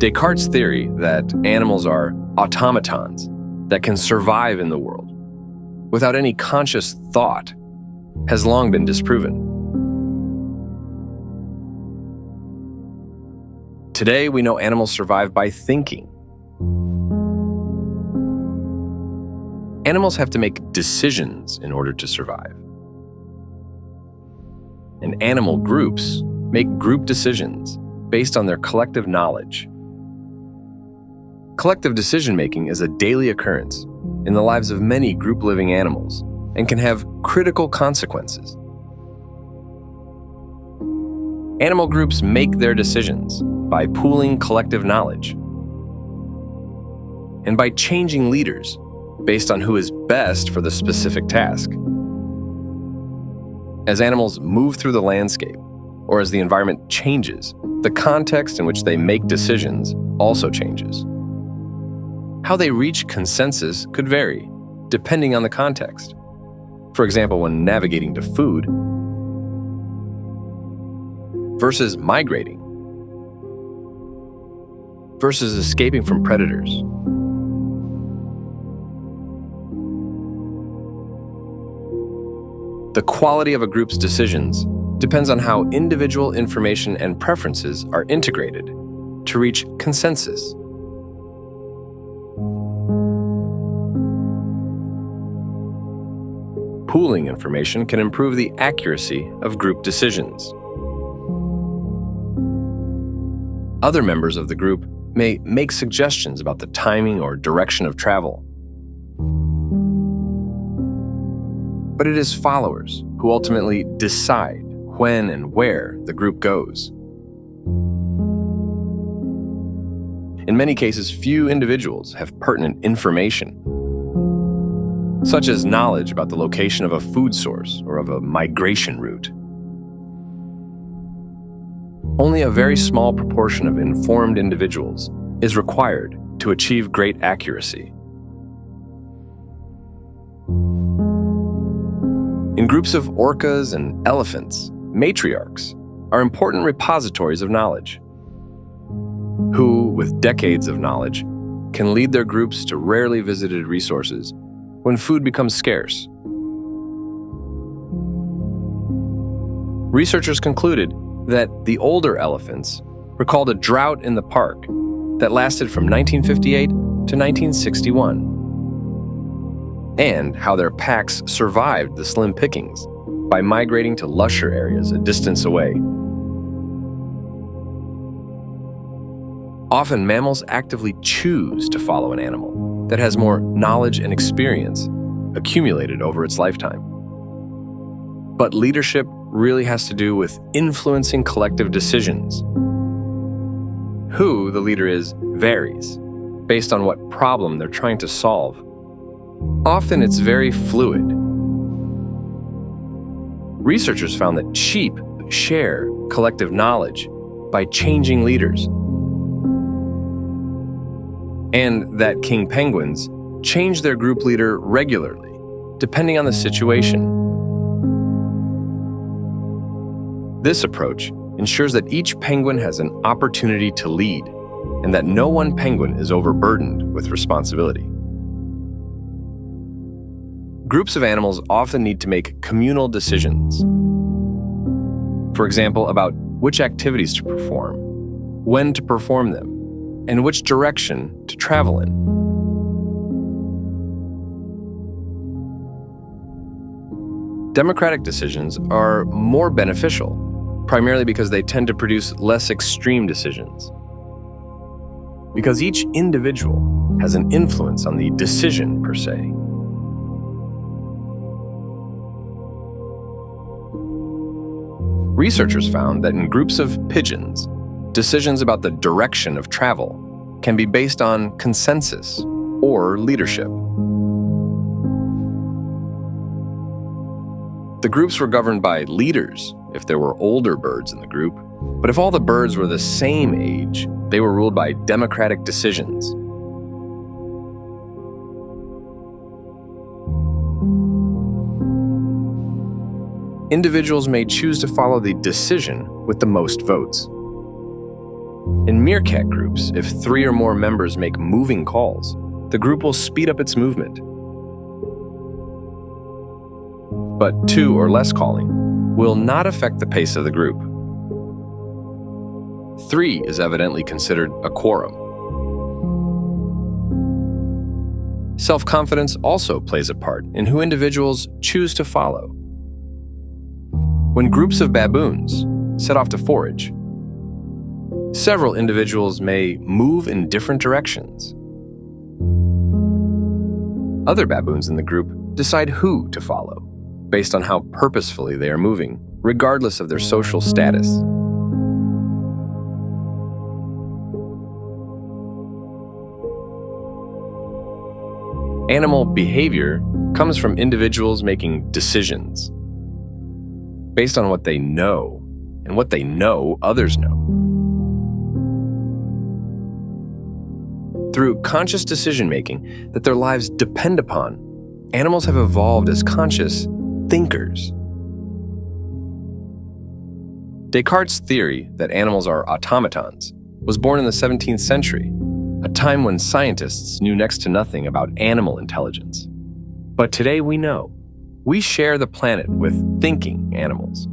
Descartes' theory that animals are automatons that can survive in the world without any conscious thought has long been disproven. Today, we know animals survive by thinking. Animals have to make decisions in order to survive. And animal groups make group decisions based on their collective knowledge. Collective decision-making is a daily occurrence in the lives of many group-living animals and can have critical consequences. Animal groups make their decisions by pooling collective knowledge and by changing leaders based on who is best for the specific task. As animals move through the landscape, or as the environment changes, the context in which they make decisions also changes. How they reach consensus could vary, depending on the context. For example, when navigating to food versus migrating versus escaping from predators. The quality of a group's decisions depends on how individual information and preferences are integrated to reach consensus. Pooling information can improve the accuracy of group decisions. Other members of the group may make suggestions about the timing or direction of travel. But it is followers who ultimately decide when and where the group goes. In many cases, few individuals have pertinent information, such as knowledge about the location of a food source or of a migration route. Only a very small proportion of informed individuals is required to achieve great accuracy. In groups of orcas and elephants, matriarchs are important repositories of knowledge, who, with decades of knowledge, can lead their groups to rarely visited resources when food becomes scarce. Researchers concluded that the older elephants recalled a drought in the park that lasted from 1958 to 1961, and how their packs survived the slim pickings by migrating to lusher areas a distance away. Often, mammals actively choose to follow an animal that has more knowledge and experience accumulated over its lifetime. But leadership really has to do with influencing collective decisions. Who the leader is varies based on what problem they're trying to solve. Often it's very fluid. Researchers found that sheep share collective knowledge by changing leaders, and that king penguins change their group leader regularly, depending on the situation. This approach ensures that each penguin has an opportunity to lead, and that no one penguin is overburdened with responsibility. Groups of animals often need to make communal decisions. For example, about which activities to perform, when to perform them, and which direction to travel in. Democratic decisions are more beneficial, primarily because they tend to produce less extreme decisions. Because each individual has an influence on the decision per se. Researchers found that in groups of pigeons, decisions about the direction of travel can be based on consensus or leadership. The groups were governed by leaders if there were older birds in the group, but if all the birds were the same age, they were ruled by democratic decisions. Individuals may choose to follow the decision with the most votes. In meerkat groups, if 3 or more members make moving calls, the group will speed up its movement. But 2 or less calling will not affect the pace of the group. 3 is evidently considered a quorum. Self-confidence also plays a part in who individuals choose to follow. When groups of baboons set off to forage, several individuals may move in different directions. Other baboons in the group decide who to follow, based on how purposefully they are moving, regardless of their social status. Animal behavior comes from individuals making decisions based on what they know and what they know others know. Through conscious decision-making that their lives depend upon, animals have evolved as conscious thinkers. Descartes' theory that animals are automatons was born in the 17th century, a time when scientists knew next to nothing about animal intelligence. But today we know. We share the planet with thinking animals.